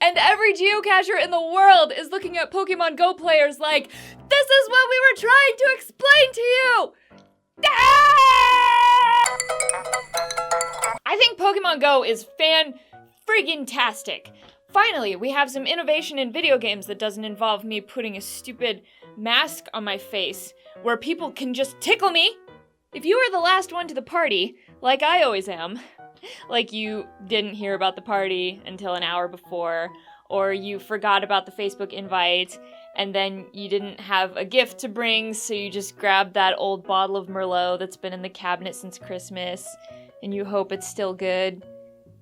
And every geocacher in the world is looking at Pokemon Go players like, this is what we were trying to explain to you! I think Pokemon Go is fan-friggin-tastic. Finally, we have some innovation in video games that doesn't involve me putting a stupid mask on my face where people can just tickle me. If you were the last one to the party, like I always am, like you didn't hear about the party until an hour before, or you forgot about the Facebook invite, and then you didn't have a gift to bring, so you just grabbed that old bottle of Merlot that's been in the cabinet since Christmas, and you hope it's still good.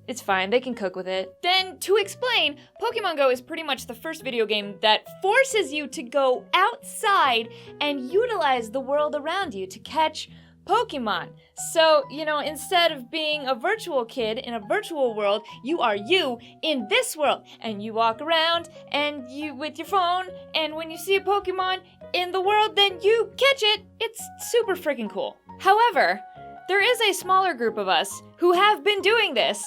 It's fine, they can cook with it. Then, to explain, Pokemon Go is pretty much the first video game that forces you to go outside and utilize the world around you to catch Pokemon. So, instead of being a virtual kid in a virtual world, you are you in this world. And you walk around and you with your phone, and when you see a Pokemon in the world, then you catch it. It's super freaking cool. However, there is a smaller group of us who have been doing this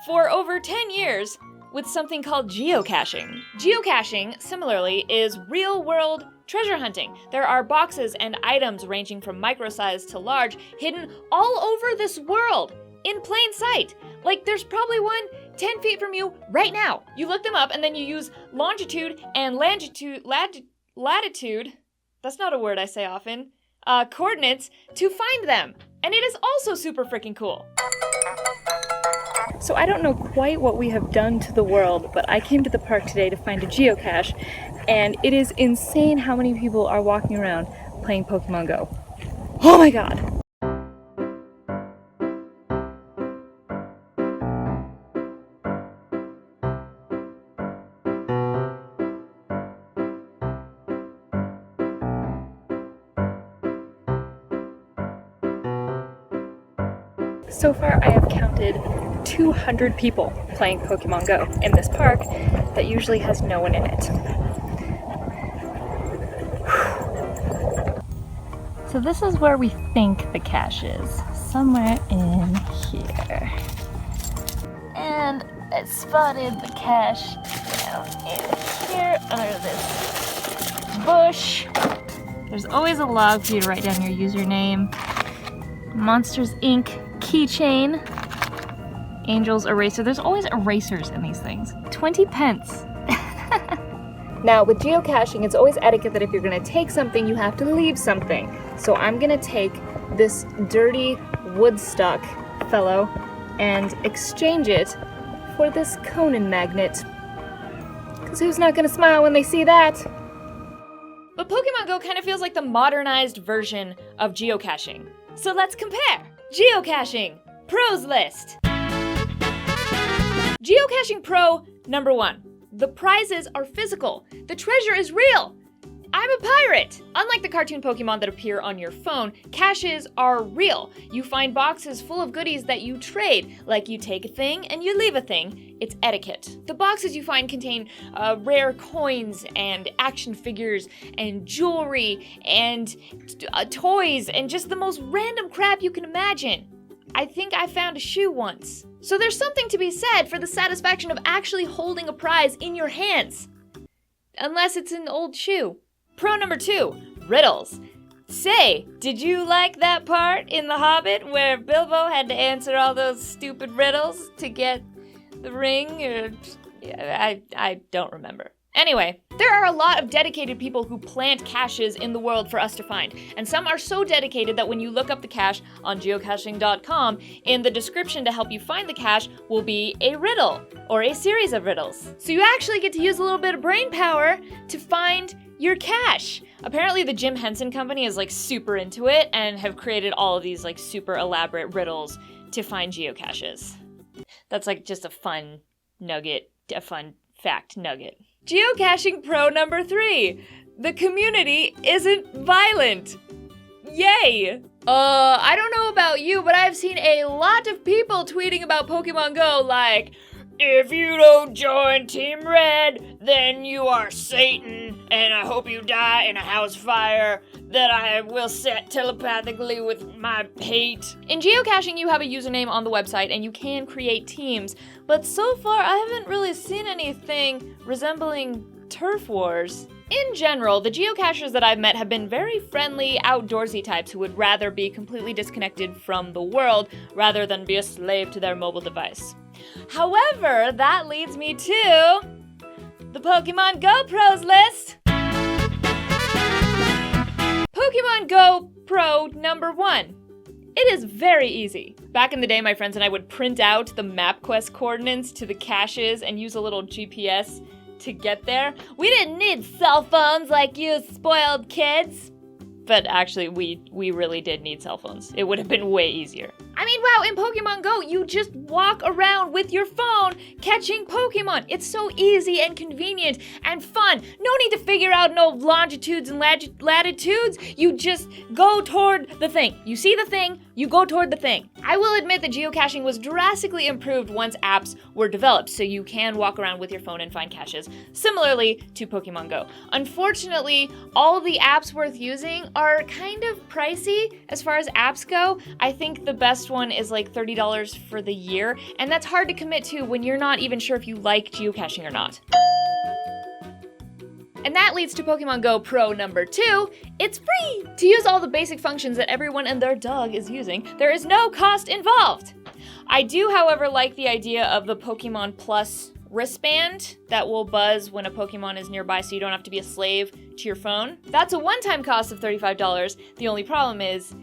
for over 10 years with something called geocaching. Geocaching, similarly, is real-world treasure hunting. There are boxes and items ranging from micro-size to large, hidden all over this world, in plain sight. Like, there's probably one 10 feet from you right now. You look them up, and then you use longitude and latitude, that's not a word I say often, coordinates to find them. And it is also super freaking cool. So I don't know quite what we have done to the world, but I came to the park today to find a geocache, and it is insane how many people are walking around playing Pokemon Go. Oh my god! So far I have counted 200 people playing Pokemon Go in this park that usually has no one in it. So this is where we think the cache is, somewhere in here. And I spotted the cache down in here under this bush. There's always a log for you to write down your username. Monsters Inc. keychain. Angel's eraser. There's always erasers in these things. 20 pence. Now, with geocaching, it's always etiquette that if you're gonna take something, you have to leave something. So I'm gonna take this dirty Woodstock fellow and exchange it for this Conan magnet. Because who's not gonna smile when they see that? But Pokemon Go kind of feels like the modernized version of geocaching. So let's compare. Geocaching Pros List. Geocaching Pro number 1. The prizes are physical. The treasure is real. I'm a pirate! Unlike the cartoon Pokemon that appear on your phone, caches are real. You find boxes full of goodies that you trade, like you take a thing and you leave a thing. It's etiquette. The boxes you find contain rare coins and action figures and jewelry and toys and just the most random crap you can imagine. I think I found a shoe once. So there's something to be said for the satisfaction of actually holding a prize in your hands. Unless it's an old shoe. Pro number 2, riddles. Say, did you like that part in The Hobbit where Bilbo had to answer all those stupid riddles to get the ring? I don't remember. Anyway, there are a lot of dedicated people who plant caches in the world for us to find, and some are so dedicated that when you look up the cache on geocaching.com, in the description to help you find the cache will be a riddle, or a series of riddles. So you actually get to use a little bit of brain power to find your cache. Apparently the Jim Henson Company is like super into it and have created all of these like super elaborate riddles to find geocaches. That's like just a fun nugget, a fun fact nugget. Geocaching Pro number 3. The community isn't violent. Yay! I don't know about you, but I've seen a lot of people tweeting about Pokemon Go like, If you don't join Team Red, then you are Satan, and I hope you die in a house fire that I will set telepathically with my hate. In geocaching, you have a username on the website, and you can create teams, but so far I haven't really seen anything resembling turf wars. In general, the geocachers that I've met have been very friendly, outdoorsy types who would rather be completely disconnected from the world rather than be a slave to their mobile device. However, that leads me to the Pokemon Go Pros list. Pokemon Go Pro number 1. It is very easy. Back in the day, my friends and I would print out the MapQuest coordinates to the caches and use a little GPS to get there. We didn't need cell phones like you spoiled kids. But actually, we really did need cell phones. It would have been way easier. I mean, wow, in Pokemon Go, you just walk around with your phone catching Pokemon. It's so easy and convenient and fun. No need to figure out no longitudes and latitudes. You just go toward the thing. You see the thing, you go toward the thing. I will admit that geocaching was drastically improved once apps were developed, so you can walk around with your phone and find caches, similarly to Pokemon Go. Unfortunately, all the apps worth using are kind of pricey as far as apps go. I think the best one is like $30 for the year, and that's hard to commit to when you're not even sure if you like geocaching or not. And that leads to Pokemon Go Pro number 2. It's free! To use all the basic functions that everyone and their dog is using, there is no cost involved. I do, however, like the idea of the Pokemon Plus wristband that will buzz when a Pokemon is nearby so you don't have to be a slave to your phone. That's a one-time cost of $35. The only problem is,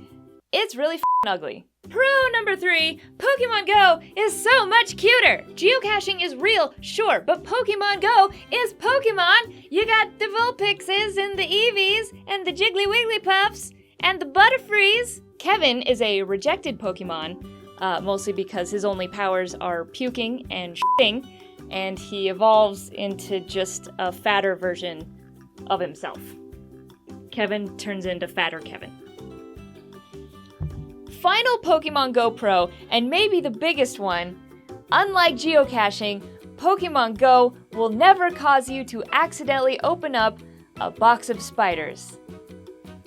it's really f***ing ugly. Pro number 3, Pokemon Go is so much cuter. Geocaching is real, sure, but Pokemon Go is Pokemon. You got the Vulpixes and the Eevees and the Jiggly Wigglypuffs and the Butterfrees. Kevin is a rejected Pokemon, mostly because his only powers are puking and shitting, and he evolves into just a fatter version of himself. Kevin turns into fatter Kevin. Final Pokemon Go Pro, and maybe the biggest one, unlike geocaching, Pokemon Go will never cause you to accidentally open up a box of spiders.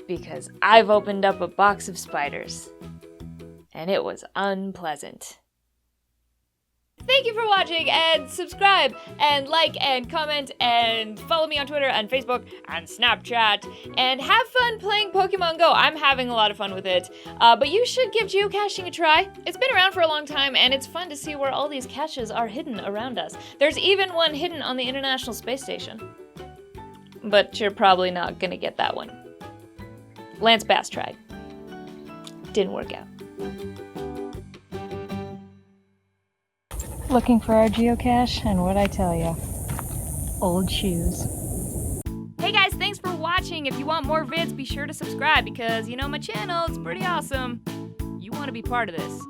Because I've opened up a box of spiders, and it was unpleasant. Thank you for watching, and subscribe, and like, and comment, and follow me on Twitter, and Facebook, and Snapchat, and have fun playing Pokemon Go. I'm having a lot of fun with it, but you should give geocaching a try. It's been around for a long time, and it's fun to see where all these caches are hidden around us. There's even one hidden on the International Space Station. But you're probably not gonna get that one. Lance Bass tried. Didn't work out. Looking for our geocache, and what'd I tell ya? Old shoes. Hey guys, thanks for watching. If you want more vids, be sure to subscribe because, you know, my channel is pretty awesome. You want to be part of this.